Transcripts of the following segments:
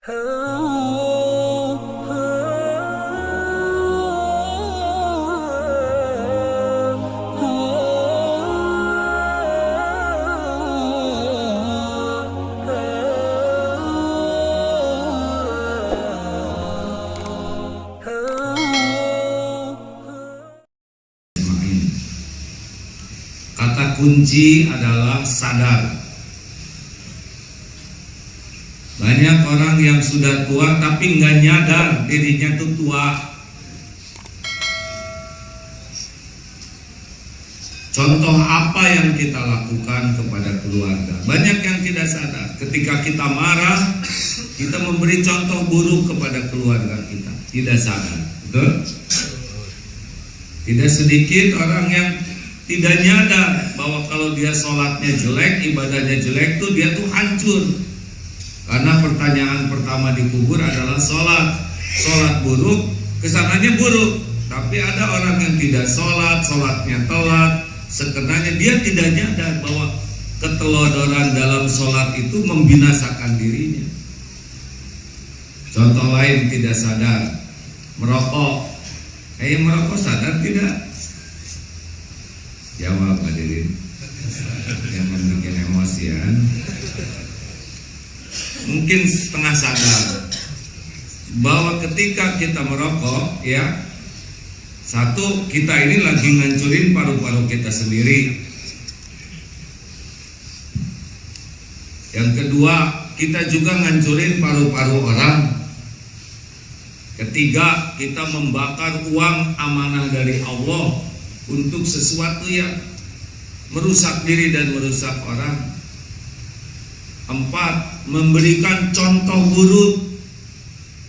Kata kunci adalah sadar. Banyak orang yang sudah tua tapi nggak nyadar dirinya tuh tua. Contoh apa yang kita lakukan kepada keluarga? Banyak yang tidak sadar. Ketika kita marah, kita memberi contoh buruk kepada keluarga kita. Tidak sadar, betul? Tidak sedikit orang yang tidak nyadar bahwa kalau dia sholatnya jelek, ibadahnya jelek tuh dia tuh hancur. Karena pertanyaan pertama di kubur adalah sholat. Sholat buruk, kesananya buruk. Tapi ada orang yang tidak sholat, sholatnya telat. Sebenarnya dia tidak nyadar bahwa ketelodoran dalam sholat itu membinasakan dirinya. Contoh lain tidak sadar, merokok. Merokok sadar tidak? Jawab hadirin, jangan bikin emosian. Mungkin setengah sadar bahwa ketika kita merokok, ya, satu, kita ini lagi ngancurin paru-paru kita sendiri. Yang kedua, kita juga ngancurin paru-paru orang. Ketiga, kita membakar uang amanah dari Allah untuk sesuatu yang merusak diri dan merusak orang. Empat, memberikan contoh buruk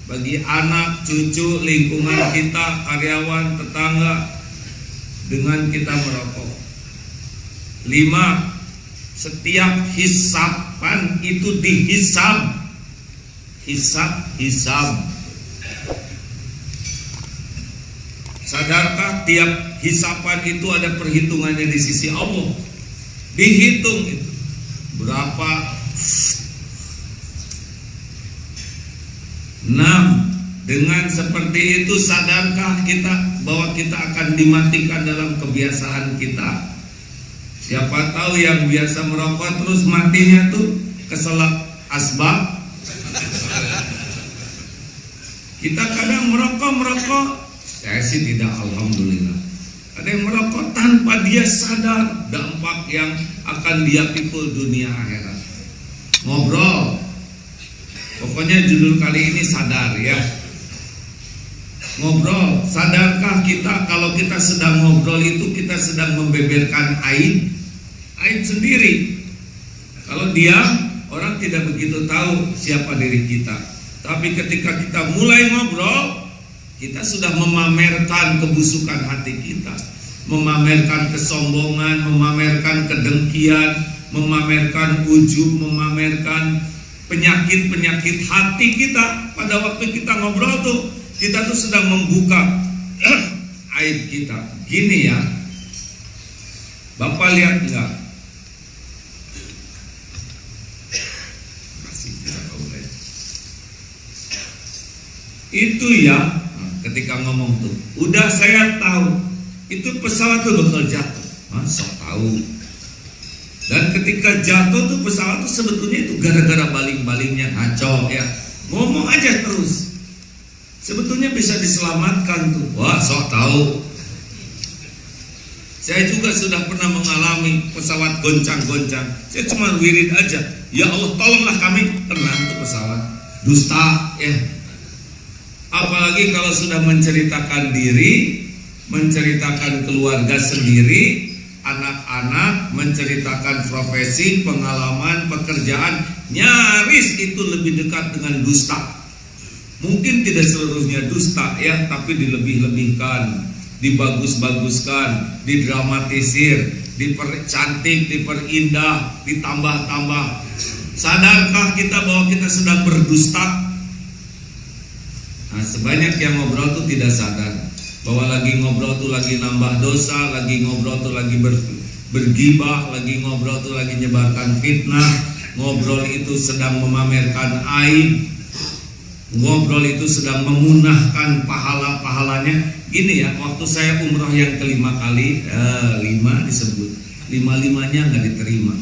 bagi anak, cucu, lingkungan kita, karyawan, tetangga dengan kita merokok. Lima, setiap hisapan itu dihisab. Hisab. Sadarkah tiap hisapan itu ada perhitungannya di sisi Allah? Dihitung itu berapa. 6. Dengan seperti itu sadarkah kita bahwa kita akan dimatikan dalam kebiasaan kita? Siapa tahu yang biasa merokok terus matinya tuh keselak asbab. Kita kadang merokok, saya sih tidak, alhamdulillah. Ada yang merokok tanpa dia sadar dampak yang akan dia pikul dunia akhirat. Ngobrol, pokoknya judul kali ini sadar ya. Ngobrol, sadarkah kita kalau kita sedang ngobrol itu kita sedang membeberkan aib sendiri. Kalau diam, orang tidak begitu tahu siapa diri kita. Tapi ketika kita mulai ngobrol, kita sudah memamerkan kebusukan hati kita, memamerkan kesombongan, memamerkan kedengkian, memamerkan ujub, memamerkan penyakit-penyakit hati kita. Pada waktu kita ngobrol tuh, kita tuh sedang membuka aib kita. Gini ya, Bapak lihat enggak? Itu ya, ketika ngomong tuh, udah saya tahu itu pesawat tuh bakal jatuh. Sok tahu. Dan ketika jatuh tuh pesawat tuh sebetulnya itu gara-gara baling-balingnya ngaco ya. Ngomong aja terus. Sebetulnya bisa diselamatkan tuh. Wah, sok tahu. Saya juga sudah pernah mengalami pesawat goncang-goncang. Saya cuma wirid aja. Ya Allah, tolonglah kami, tenang tuh pesawat. Dusta ya. Apalagi kalau sudah menceritakan diri, menceritakan keluarga sendiri, anak-anak, menceritakan profesi, pengalaman, pekerjaan, nyaris itu lebih dekat dengan dusta. Mungkin tidak seluruhnya dusta ya, tapi dilebih-lebihkan, dibagus-baguskan, didramatisir, dipercantik, diperindah, ditambah-tambah. Sadarkah kita bahwa kita sedang berdusta? Nah, sebanyak yang ngobrol tuh tidak sadar bahwa lagi ngobrol tuh lagi nambah dosa, lagi ngobrol tuh lagi bergibah, lagi ngobrol tuh lagi nyebarkan fitnah, ngobrol itu sedang memamerkan aib. ngobrol itu sedang memunahkan pahala-pahalanya. Gini ya, waktu saya umroh yang kelima kali, 5 disebut, 5-5-nya nggak diterima.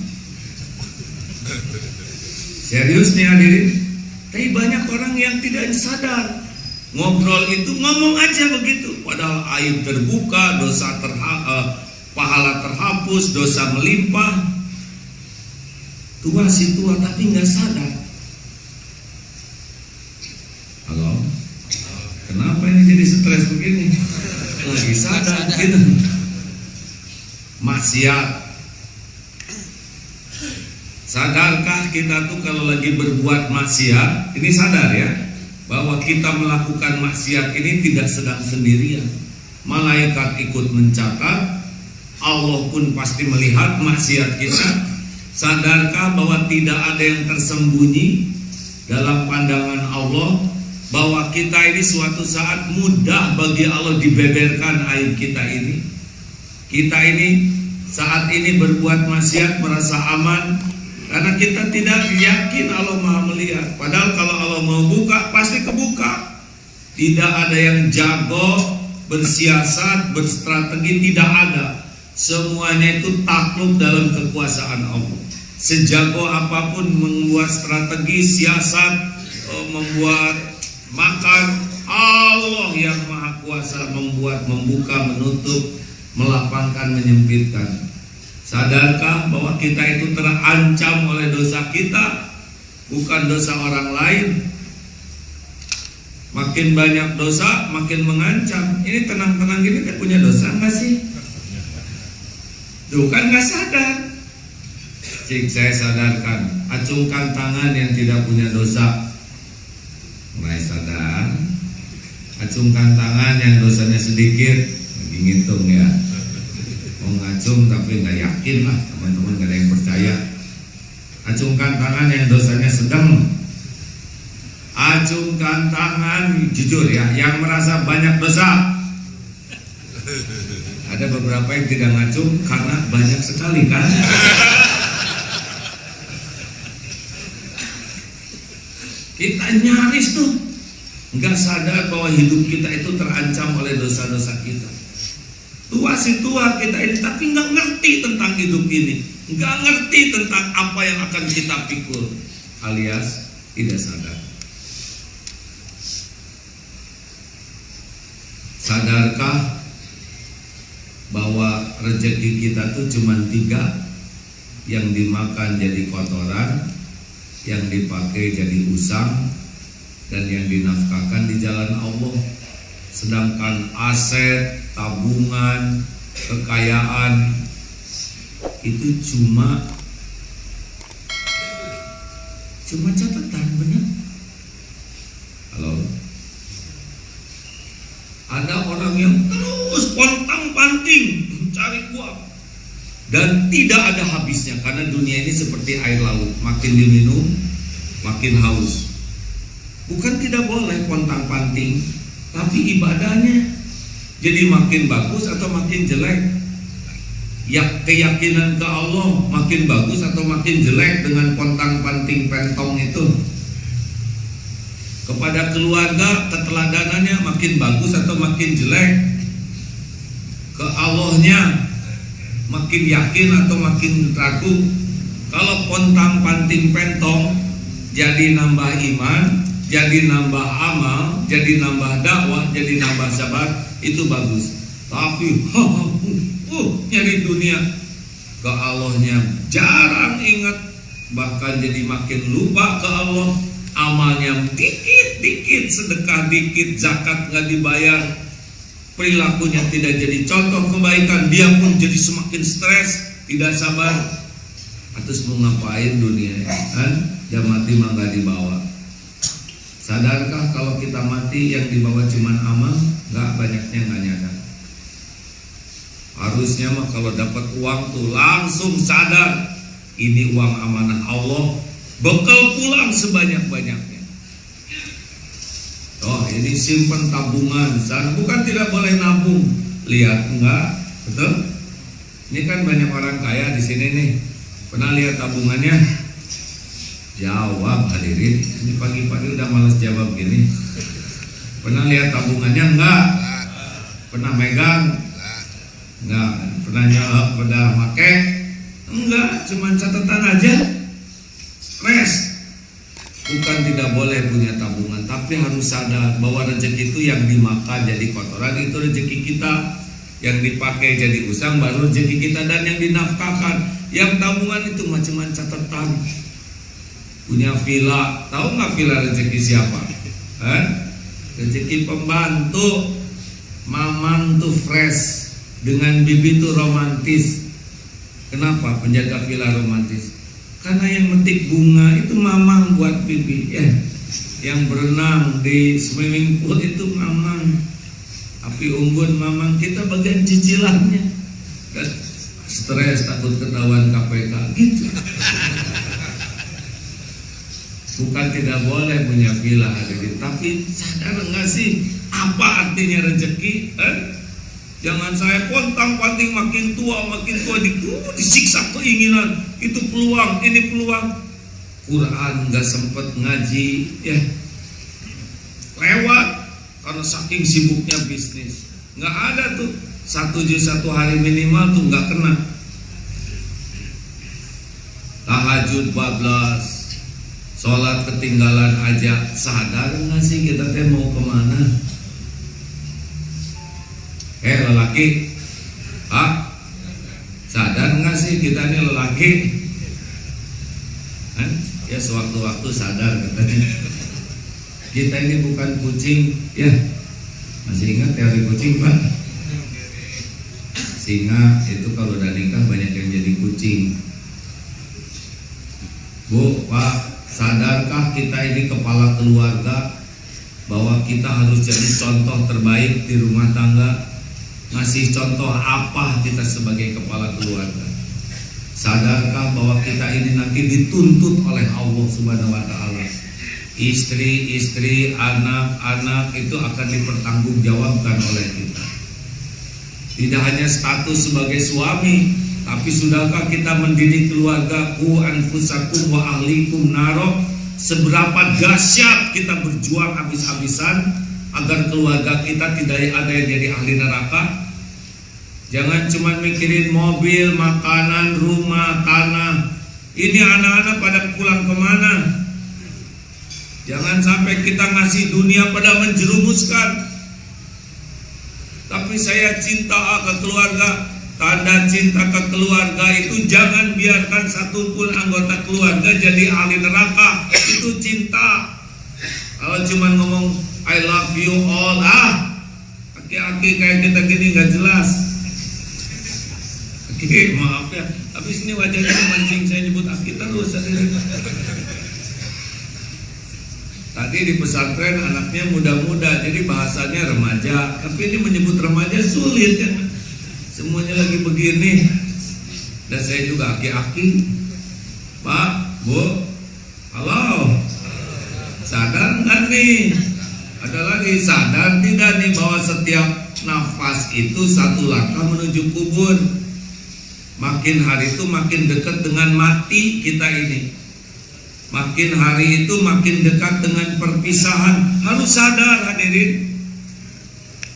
Serius nih hadirin. Tapi banyak orang yang tidak sadar. Ngobrol itu ngomong aja begitu, padahal aib terbuka, pahala terhapus, dosa melimpah. Tua si tua tapi nggak sadar. Halo, kenapa ini jadi stres begini? Lagi sadar gitu. Maksiat. Sadarkah kita tuh kalau lagi berbuat maksiat, ini sadar ya, bahwa kita melakukan maksiat ini tidak sedang sendirian. Malaikat ikut mencatat, Allah pun pasti melihat maksiat kita. Sadarkah bahwa tidak ada yang tersembunyi dalam pandangan Allah, bahwa kita ini suatu saat mudah bagi Allah dibeberkan aib kita ini. Kita ini saat ini berbuat maksiat merasa aman, karena kita tidak yakin Allah Maha melihat. Padahal kalau Allah mau buka, pasti kebuka. Tidak ada yang jago, bersiasat, berstrategi, tidak ada. Semuanya itu takluk dalam kekuasaan Allah. Sejago apapun membuat strategi, siasat, membuat makan, Allah yang Maha Kuasa membuat, membuka, menutup, melapangkan, menyempitkan. Sadarkah bahwa kita itu terancam oleh dosa kita, bukan dosa orang lain? Makin banyak dosa, makin mengancam. Ini tenang-tenang gini, dia punya dosa nggak sih? Tuh kan nggak sadar. Cik, saya sadarkan. Acungkan tangan yang tidak punya dosa. Mulai sadar. Acungkan tangan yang dosanya sedikit. Lagi ngitung ya. Mau ngacung tapi nggak yakin lah, teman-teman nggak ada yang percaya. Acungkan tangan yang dosanya sedang. Acungkan tangan, jujur ya, yang merasa banyak dosa. Ada beberapa yang tidak ngacung karena banyak sekali kan. Kita nyaris tuh nggak sadar bahwa hidup kita itu terancam oleh dosa-dosa kita. Tua si tua kita ini, tapi nggak ngerti tentang hidup ini, nggak ngerti tentang apa yang akan kita pikul, alias tidak sadar. Sadarkah bahwa rezeki kita tuh cuma 3, yang dimakan jadi kotoran, yang dipakai jadi usang, dan yang dinafkahkan di jalan Allah. Sedangkan aset, tabungan, kekayaan itu cuma catatan, benar? Halo? Ada orang yang terus pontang-panting mencari uang dan tidak ada habisnya, karena dunia ini seperti air laut, makin diminum makin haus. Bukan tidak boleh pontang-panting, tapi ibadahnya jadi makin bagus atau makin jelek? Ya, keyakinan ke Allah makin bagus atau makin jelek dengan pontang-panting pentong itu? Kepada keluarga keteladanannya makin bagus atau makin jelek? Ke Allahnya makin yakin atau makin ragu? Kalau pontang-panting pentong jadi nambah iman, jadi nambah amal, jadi nambah dakwah, jadi nambah sabar, itu bagus. Tapi nyari dunia, ke Allahnya jarang ingat, bahkan jadi makin lupa ke Allah. Amalnya dikit-dikit, sedekah dikit, zakat nggak dibayar, perilakunya tidak jadi contoh kebaikan, dia pun jadi semakin stres, tidak sabar. Atus mau ngapain dunia kan? Jam mati mah nggak dibawa. Sadarkah kalau kita mati yang dibawa cuma amal? Nggak, banyaknya nggak nyadar. Harusnya mah kalau dapat uang tuh langsung sadar, ini uang amanah Allah, bekal pulang sebanyak-banyaknya. Oh, ini simpan tabungan, bukan tidak boleh nabung. Lihat enggak, betul? Ini kan banyak orang kaya di sini nih. Pernah lihat tabungannya? Jawab hadirin. Ini pagi-pagi udah malas jawab gini. Pernah lihat tabungannya enggak? Pernah megang? Enggak. Pernah nyoba? Pernah pakai? Enggak. Cuman catatan aja. Stres. Bukan tidak boleh punya tabungan, tapi harus sadar bahwa rezeki itu yang dimakan jadi kotoran itu rezeki kita, yang dipakai jadi usang baru rezeki kita, dan yang dinafkahkan. Yang tabungan itu macam catatan. Punya villa, tahu nggak villa rezeki siapa? Rezeki pembantu. Mamang tuh fresh, dengan bibi tuh romantis. Kenapa penjaga villa romantis? Karena yang metik bunga itu mamang buat bibi, ya. Yang berenang di swimming pool itu mamang. Api unggun mamang, kita bagian cicilannya. Dan stres takut ketahuan KPK gitu. Bukan tidak boleh punya villa hadirin, tapi sadar nggak sih apa artinya rezeki? Jangan saya pontang-panting makin tua disiksa keinginan. Itu peluang, ini peluang. Quran nggak sempet ngaji, ya. Lewat karena saking sibuknya bisnis. Nggak ada tuh 1 juz 1 hari minimal tuh nggak kena. Tahajud bablas, sholat ketinggalan aja. Sadar nggak sih kita teh mau kemana? Lelaki, sadar nggak sih kita ini lelaki? Ya sewaktu-waktu sadar katanya. Kita ini bukan kucing, ya. Masih ingat teori kucing, Pak? Singa itu kalau udah nikah banyak yang jadi kucing. Bu, Pak, sadarkah kita ini kepala keluarga bahwa kita harus jadi contoh terbaik di rumah tangga? Ngasih contoh apa kita sebagai kepala keluarga? Sadarkah bahwa kita ini nanti dituntut oleh Allah Subhanahu wa Ta'ala? Istri, anak-anak itu akan dipertanggungjawabkan oleh kita. Tidak hanya status sebagai suami, tapi sudahkah kita mendidik keluarga? Qu anfusakum wa ahlikum naro. Seberapa dahsyat kita berjuang habis-habisan agar keluarga kita tidak ada yang jadi ahli neraka. Jangan cuma mikirin mobil, makanan, rumah, tanah. Ini anak-anak pada pulang kemana? Jangan sampai kita ngasih dunia pada menjerumuskan. Tapi saya cinta ke keluarga. Tanda cinta ke keluarga itu jangan biarkan satupun anggota keluarga jadi ahli neraka. Itu cinta. Kalau cuma ngomong I love you all, aki-aki kayak kita gini nggak jelas. Oke, maaf ya. Habis ini wajahnya mancing saya nyebut aki terus. Tadi di pesantren anaknya muda-muda, jadi bahasanya remaja. Tapi ini menyebut remaja sulit ya. Semuanya lagi begini. Dan saya juga aki-aki. Pak, Bu, halo. Sadar nggak nih? Ada lagi, sadar tidak nih bahwa setiap nafas itu satu langkah menuju kubur. Makin hari itu makin dekat dengan mati kita ini. Makin hari itu makin dekat dengan perpisahan. Harus sadar hadirin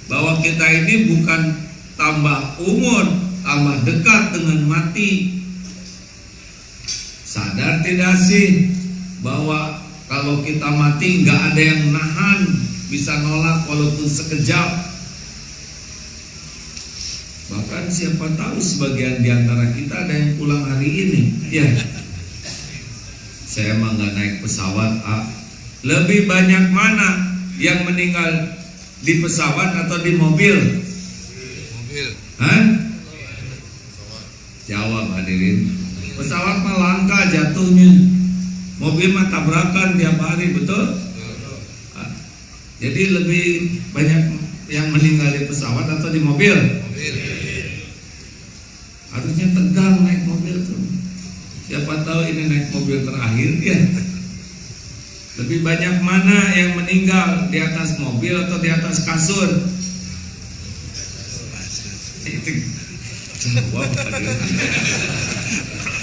bahwa kita ini bukan tambah umur, tambah dekat dengan mati. Sadar tidak sih bahwa kalau kita mati nggak ada yang nahan, bisa nolak walaupun sekejap. Bahkan siapa tahu sebagian diantara kita ada yang pulang hari ini. Ya, saya mah nggak naik pesawat. Lebih banyak mana yang meninggal di pesawat atau di mobil? Mobil. Jawab hadirin. Pesawat mah langka jatuhnya. Mobil mah tabrakan tiap hari, betul? Jadi lebih banyak yang meninggal di pesawat atau di mobil? Harusnya tegang naik mobil tuh. Siapa tahu ini naik mobil terakhir ya. Lebih banyak mana yang meninggal di atas mobil atau di atas kasur? Jawab.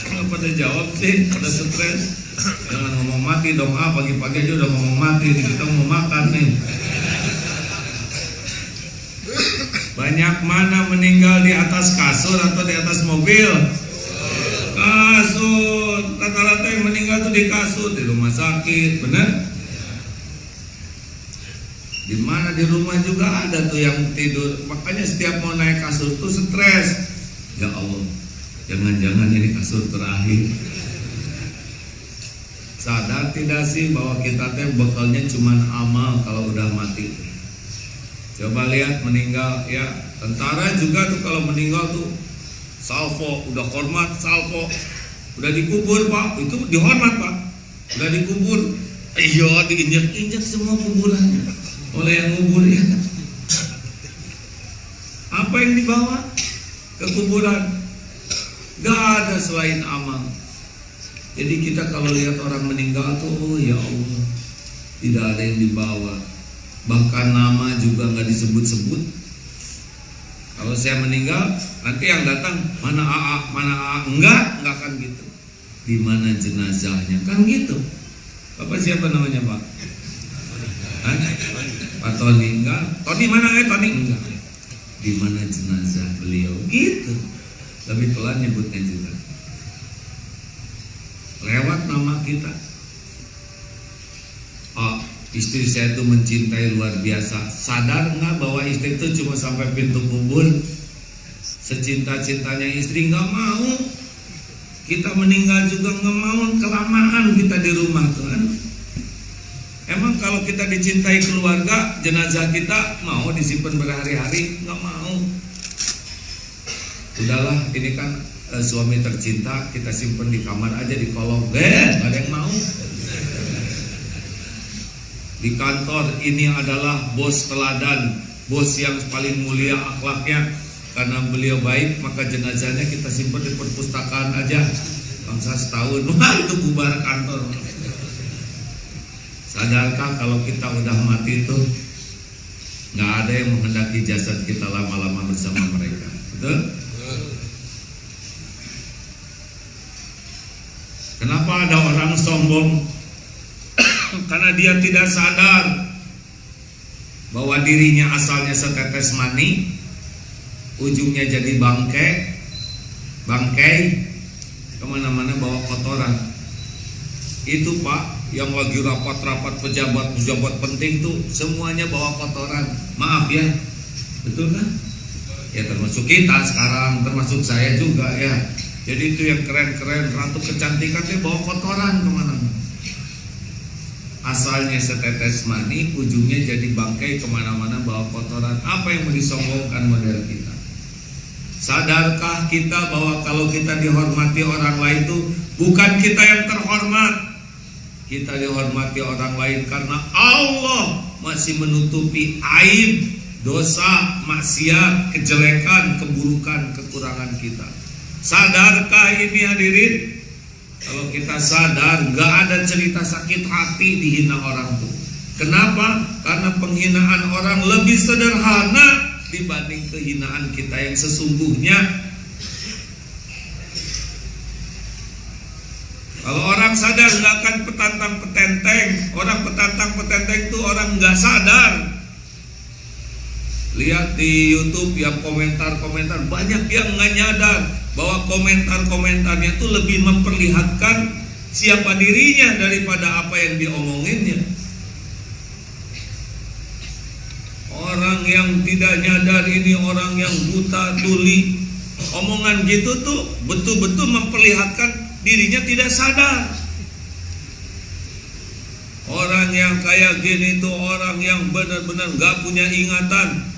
Kalau pada jawab sih, pada stres. Jangan ngomong mati dong, pagi-pagi aja udah ngomong mati nih, kita mau makan nih. Banyak mana meninggal di atas kasur atau di atas mobil? Kasur. Rata-rata yang meninggal tuh di kasur, di rumah sakit, bener? Di mana di rumah juga ada tuh yang tidur. Makanya setiap mau naik kasur tuh stres. Ya Allah, jangan-jangan ini kasur terakhir. Sadar tidak sih bahwa kita teh bekalnya cuma amal kalau udah mati. Coba lihat meninggal ya, tentara juga tuh kalau meninggal tuh salvo, udah hormat salvo, udah dikubur Pak, itu dihormat Pak, udah dikubur, iya diinjak-injak semua kuburannya oleh yang ngubur ya. Apa yang dibawa ke kuburan? Gak ada selain amal. Jadi kita kalau lihat orang meninggal tuh, oh ya Allah, tidak ada yang dibawa. Bahkan nama juga nggak disebut-sebut. Kalau saya meninggal, nanti yang datang mana AA, mana AA, enggak akan gitu. Di mana jenazahnya, kan gitu. Bapak siapa namanya Pak? Hah? Pak Tony, enggak. Tony mana Tony enggak. Di mana jenazah beliau, gitu. Lebih pelan nyebutnya juga. Lewat nama kita. Oh, istri saya itu mencintai luar biasa. Sadar nggak bahwa istri itu cuma sampai pintu kubur? Secinta-cintanya istri nggak mau. Kita meninggal juga nggak mau, kelamaan kita di rumah tuh kan. Emang kalau kita dicintai keluarga, jenazah kita mau disimpan berhari-hari? Nggak mau. Udahlah, ini kan suami tercinta, kita simpen di kamar aja di kolong. Gak ada yang mau. Di kantor ini adalah bos teladan, bos yang paling mulia akhlaknya. Karena beliau baik, maka jenazahnya kita simpen di perpustakaan aja. Bangsa setahun, wah itu bubar kantor. Sadarkah kalau kita udah mati itu gak ada yang menghendaki jasad kita lama-lama bersama mereka? Betul? Kenapa ada orang sombong? Karena dia tidak sadar bahwa dirinya asalnya setetes mani, ujungnya jadi bangkai, kemana-mana bawa kotoran. Itu Pak, yang lagi rapat-rapat pejabat penting tuh semuanya bawa kotoran. Maaf ya, betul kan? Ya termasuk kita sekarang, termasuk saya juga ya. Jadi itu yang keren-keren, ratu kecantikan dia bawa kotoran kemana-mana. Asalnya setetes mani, ujungnya jadi bangkai, kemana-mana bawa kotoran. Apa yang mau disombongkan model kita? Sadarkah kita bahwa kalau kita dihormati orang lain itu bukan kita yang terhormat? Kita dihormati orang lain karena Allah masih menutupi aib, dosa, maksiat, kejelekan, keburukan, kekurangan kita. Sadarkah ini hadirin? Kalau kita sadar, gak ada cerita sakit hati dihina orang tuh. Kenapa? Karena penghinaan orang lebih sederhana dibanding kehinaan kita yang sesungguhnya. Kalau orang sadar gak akan petantang petenteng. Orang petantang petenteng itu orang gak sadar. Lihat di YouTube yang komentar-komentar, banyak yang gak nyadar bahwa komentar-komentarnya itu lebih memperlihatkan siapa dirinya daripada apa yang diomonginnya. Orang yang tidak nyadar ini orang yang buta tuli. Omongan gitu tuh betul-betul memperlihatkan dirinya tidak sadar. Orang yang kayak gini tuh orang yang benar-benar gak punya ingatan.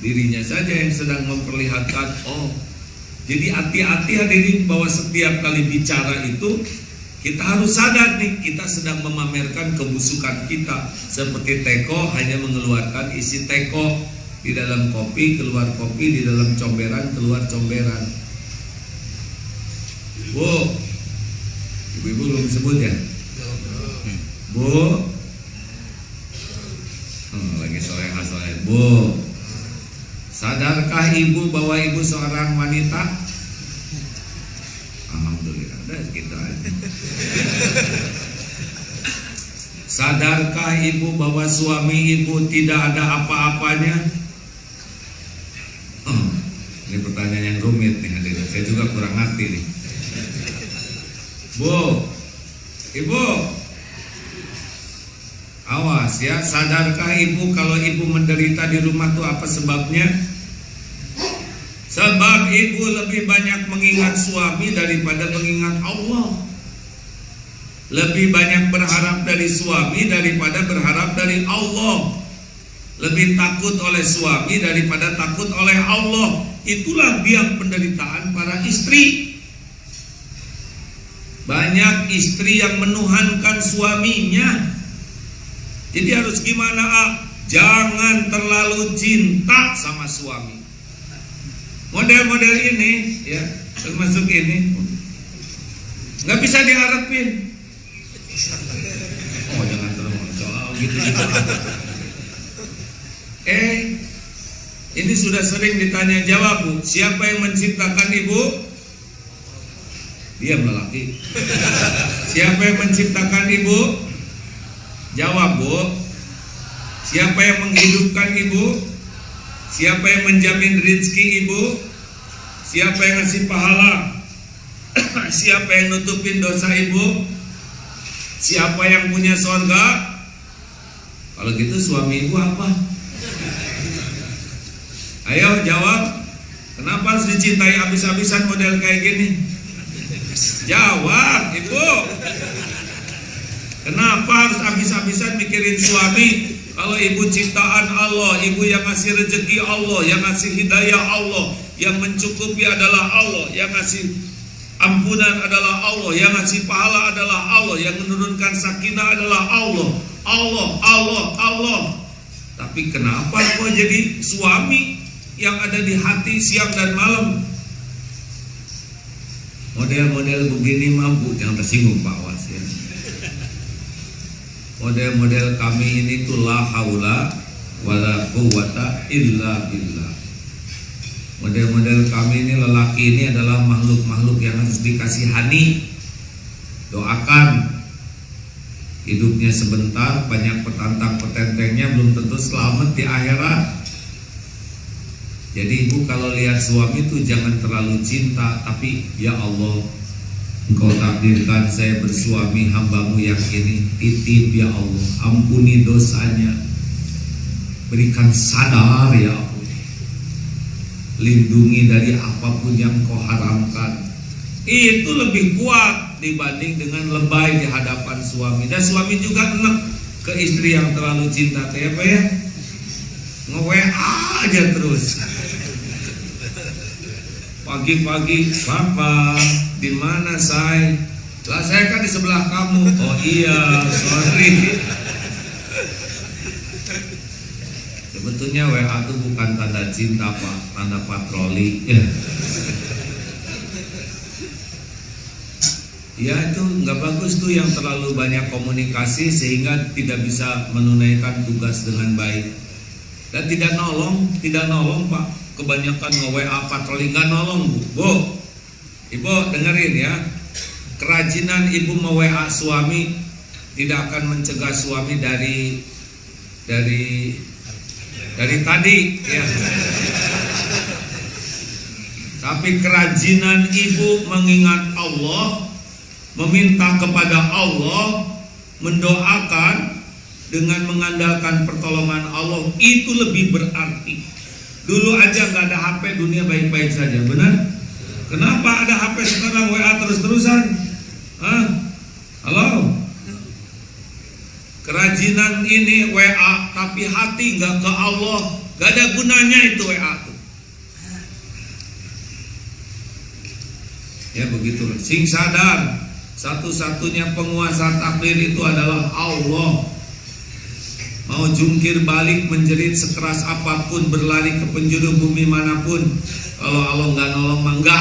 Dirinya saja yang sedang memperlihatkan. Oh, jadi hati-hati hadirin bahwa setiap kali bicara itu kita harus sadar nih, kita sedang memamerkan kebusukan kita. Seperti teko hanya mengeluarkan isi teko. Di dalam kopi keluar kopi, di dalam comberan keluar comberan. Bu, ibu-ibu belum sebut ya? Bu, lagi soalnya Bu, sadarkah ibu bahwa ibu seorang wanita? Alhamdulillah, udah gitu aja. Sadarkah ibu bahwa suami ibu tidak ada apa-apanya? Ini pertanyaan yang rumit nih hadirin. Saya juga kurang ngerti nih. Bu, ibu, awas ya. Sadarkah ibu kalau ibu menderita di rumah tuh apa sebabnya? Sebab ibu lebih banyak mengingat suami daripada mengingat Allah. Lebih banyak berharap dari suami daripada berharap dari Allah. Lebih takut oleh suami daripada takut oleh Allah. Itulah biang penderitaan para istri. Banyak istri yang menuhankan suaminya. Jadi harus gimana? Jangan terlalu cinta sama suami. Model-model ini ya, termasuk ini nggak bisa diharapin. Oh jangan terlalu gitu. Ini sudah sering ditanya jawab, Bu. Siapa yang menciptakan ibu? Diam lelaki. Siapa yang menciptakan ibu? Jawab, Bu. Siapa yang menghidupkan ibu? Siapa yang menjamin rezeki ibu? Siapa yang ngasih pahala? Siapa yang nutupin dosa ibu? Siapa yang punya surga? Kalau gitu suami ibu apa? Ayo jawab. Kenapa harus dicintai habis-habisan model kayak gini? Jawab ibu. Kenapa harus habis-habisan mikirin suami? Kalau ibu ciptaan Allah, ibu yang ngasih rezeki Allah, yang ngasih hidayah Allah, yang mencukupi adalah Allah, yang ngasih ampunan adalah Allah, yang ngasih pahala adalah Allah, yang menurunkan sakinah adalah Allah. Allah. Tapi kenapa kok jadi suami yang ada di hati siang dan malam? Model-model begini mampu, jangan tersinggung Pak Was ya. Model-model kami ini tuh la haula wala quwwata illa billah. Model-model kami ini, lelaki ini adalah makhluk-makhluk yang harus dikasihani. Doakan. Hidupnya sebentar, banyak petantang petentengnya, belum tentu selamat di akhirat. Jadi ibu kalau lihat suami itu jangan terlalu cinta, tapi ya Allah, Engkau takdirkan saya bersuami hambamu yang ini, titip ya Allah, ampuni dosanya, berikan sadar ya Allah, lindungi dari apapun yang kau haramkan. Itu lebih kuat dibanding dengan lebay di hadapan suami. Dan suami juga enak ke istri yang terlalu cinta, apa ya, nge-WA aja terus. Pagi-pagi, Papa, di mana saya? Lah saya kan di sebelah kamu. Oh iya, sorry. Sebetulnya WA itu bukan tanda cinta Pak, tanda patroli. Ya itu nggak bagus tuh yang terlalu banyak komunikasi sehingga tidak bisa menunaikan tugas dengan baik. Dan tidak nolong Pak. Kebanyakan nge-WA patroli, nggak nolong Bu. Ibu dengerin ya, kerajinan ibu nge-WA suami tidak akan mencegah suami dari tadi ya. Tapi kerajinan ibu mengingat Allah, meminta kepada Allah, mendoakan dengan mengandalkan pertolongan Allah, itu lebih berarti. Dulu aja nggak ada HP, dunia baik-baik saja, benar? Kenapa ada HP sekarang WA terus-terusan? Halo? Kerajinan ini WA, tapi hati nggak ke Allah, nggak ada gunanya itu WA tuh. Ya begitu. Sing sadar, satu-satunya penguasa takdir itu adalah Allah. Mau jungkir balik, menjerit sekeras apapun, berlari ke penjuru bumi manapun, kalau Allah nggak nolong mah nggak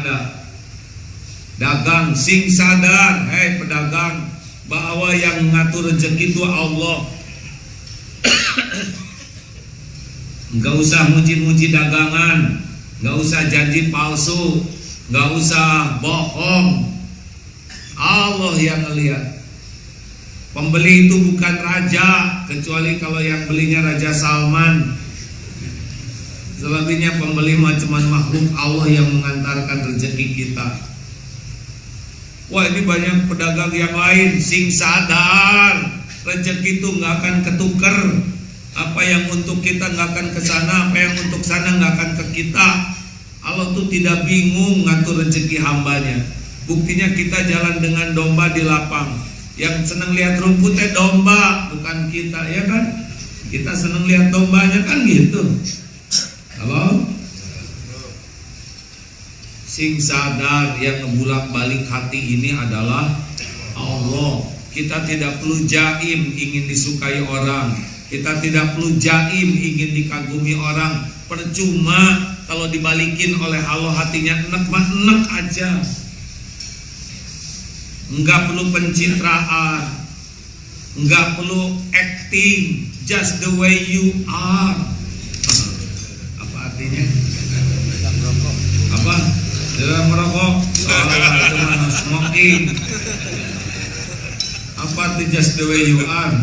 ada. Dagang, sing sadar, hei pedagang, bahwa yang ngatur rezeki itu Allah. Nggak usah muji-muji dagangan, nggak usah janji palsu, nggak usah bohong. Allah yang ngelihat. Pembeli itu bukan raja, kecuali kalau yang belinya Raja Salman. Selebihnya pembeli cuma makhluk Allah yang mengantarkan rezeki kita. Wah, ini banyak pedagang yang lain. Sing sadar, rezeki itu nggak akan ketuker. Apa yang untuk kita nggak akan ke sana, apa yang untuk sana nggak akan ke kita. Allah tuh tidak bingung ngatur rezeki hambanya. Buktinya kita jalan dengan domba di lapang. Yang senang lihat rumputnya domba, bukan kita, ya kan? Kita senang lihat dombanya kan gitu. Halo? Sing sadar yang ngebulak balik hati ini adalah Allah. Kita tidak perlu jaim ingin disukai orang. Kita tidak perlu jaim ingin dikagumi orang. Percuma kalau dibalikin oleh Allah hatinya enek mah enek aja. Enggak perlu pencitraan, enggak perlu acting, just the way you are. Apa artinya? Apa? Dalam merokok, cuma smoking. Apa arti just the way you are?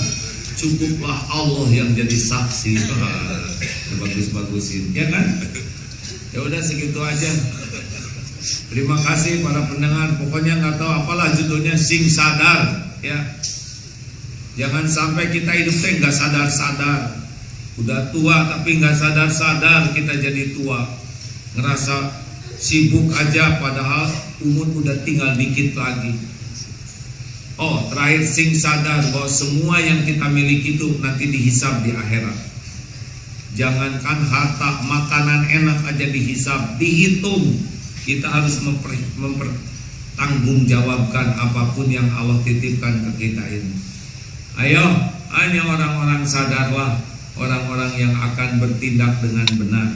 Cukuplah Allah yang jadi saksi. Bagus-bagusin, ya kan? Ya udah segitu aja. Terima kasih para pendengar. Pokoknya nggak tahu apalah judulnya, sing sadar, ya. Jangan sampai kita hidupnya nggak sadar-sadar. Udah tua tapi nggak sadar-sadar kita jadi tua. Ngerasa sibuk aja padahal umur udah tinggal dikit lagi. Oh, terakhir sing sadar bahwa semua yang kita miliki itu nanti dihisab di akhirat. Jangankan harta, makanan enak aja dihisab, dihitung. Kita harus mempertanggungjawabkan apapun yang Allah titipkan ke kita ini. Ayo, hanya orang-orang sadarlah, orang-orang yang akan bertindak dengan benar.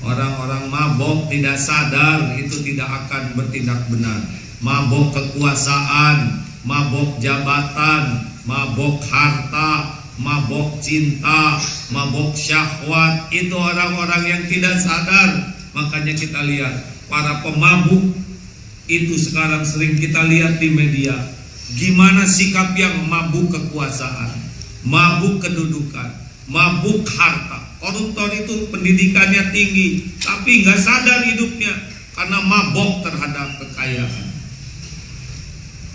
Orang-orang mabok tidak sadar itu tidak akan bertindak benar. Mabok kekuasaan, mabok jabatan, mabok harta, mabok cinta, mabok syahwat, itu orang-orang yang tidak sadar. Makanya kita lihat para pemabuk itu sekarang sering kita lihat di media. Gimana sikap yang mabuk kekuasaan, mabuk kedudukan, mabuk harta. Koruptor itu pendidikannya tinggi tapi nggak sadar hidupnya karena mabok terhadap kekayaan,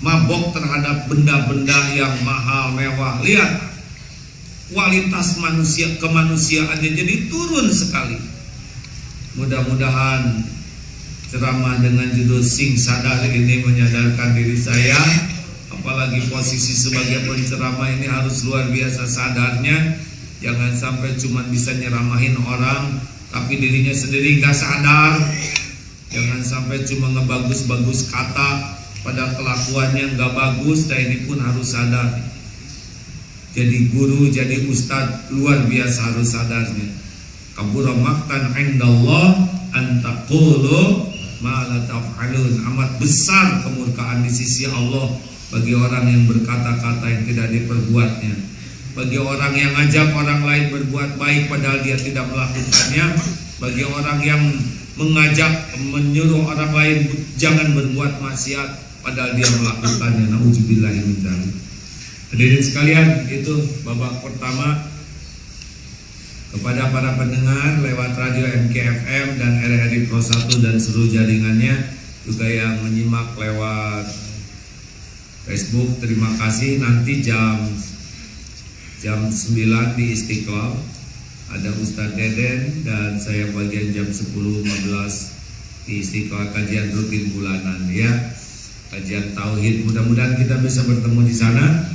mabok terhadap benda-benda yang mahal mewah. Lihat kualitas manusia, kemanusiaannya jadi turun sekali. Mudah-mudahan ceramah dengan judul Sing Sadar ini menyadarkan diri saya, apalagi posisi sebagai penceramah ini harus luar biasa sadarnya. Jangan sampai cuma bisa nyeramahin orang tapi dirinya sendiri nggak sadar. Jangan sampai cuma ngebagus-bagus kata pada kelakuannya nggak bagus. Dan ini pun harus sadar. Jadi guru, jadi ustadz luar biasa harus sadarnya. Kabura maqtan indallah an taqulu ma la taf'alun. Amat besar kemurkaan di sisi Allah bagi orang yang berkata-kata yang tidak diperbuatnya, bagi orang yang ngajak orang lain berbuat baik padahal dia tidak melakukannya, bagi orang yang mengajak menyuruh orang lain jangan berbuat maksiat padahal dia melakukannya. Nauzubillahi min dzalik. Hadirin sekalian, itu babak pertama. Kepada para pendengar lewat radio MKFM dan RRI Pro 1 dan seluruh jaringannya, juga yang menyimak lewat Facebook, terima kasih. Nanti jam 9 di Istiqlal ada Ustadz Deden dan saya bagian jam 10.15 di Istiqlal, kajian rutin bulanan, ya, kajian tauhid. Mudah-mudahan kita bisa bertemu di sana.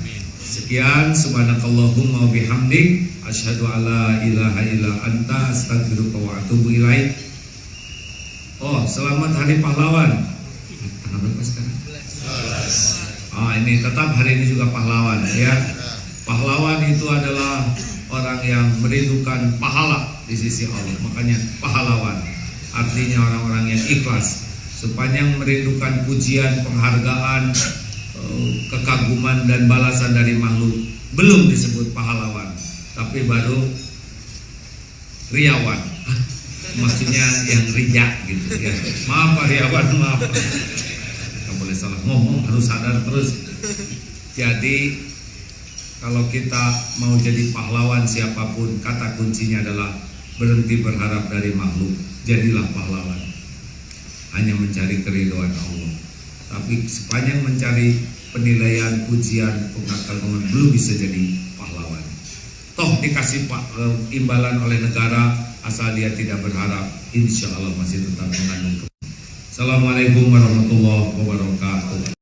Sekian, subhanakallahumma wa bihamdik, asyhadu alla ilaha illa anta, astaghfiruka wa atubu ilaik. Oh, selamat Hari Pahlawan. Tanggal berapa sekarang? Ini tetap hari ini juga pahlawan, ya. Pahlawan itu adalah orang yang merindukan pahala di sisi Allah. Makanya pahlawan artinya orang-orang yang ikhlas. Sepanjang merindukan pujian, penghargaan, kekaguman dan balasan dari makhluk, belum disebut pahlawan, tapi baru riawan. Maksudnya yang rijak gitu, ya. Maaf Pak Riawan, maaf. Nggak boleh salah ngomong, harus sadar terus. Jadi kalau kita mau jadi pahlawan siapapun, kata kuncinya adalah berhenti berharap dari makhluk. Jadilah pahlawan, hanya mencari keridhaan Allah. Tapi sepanjang mencari penilaian, pujian, penghargaan, belum bisa jadi pahlawan. Toh dikasih imbalan oleh negara, asal dia tidak berharap, insya Allah masih tetap mengandung. Assalamualaikum warahmatullahi wabarakatuh.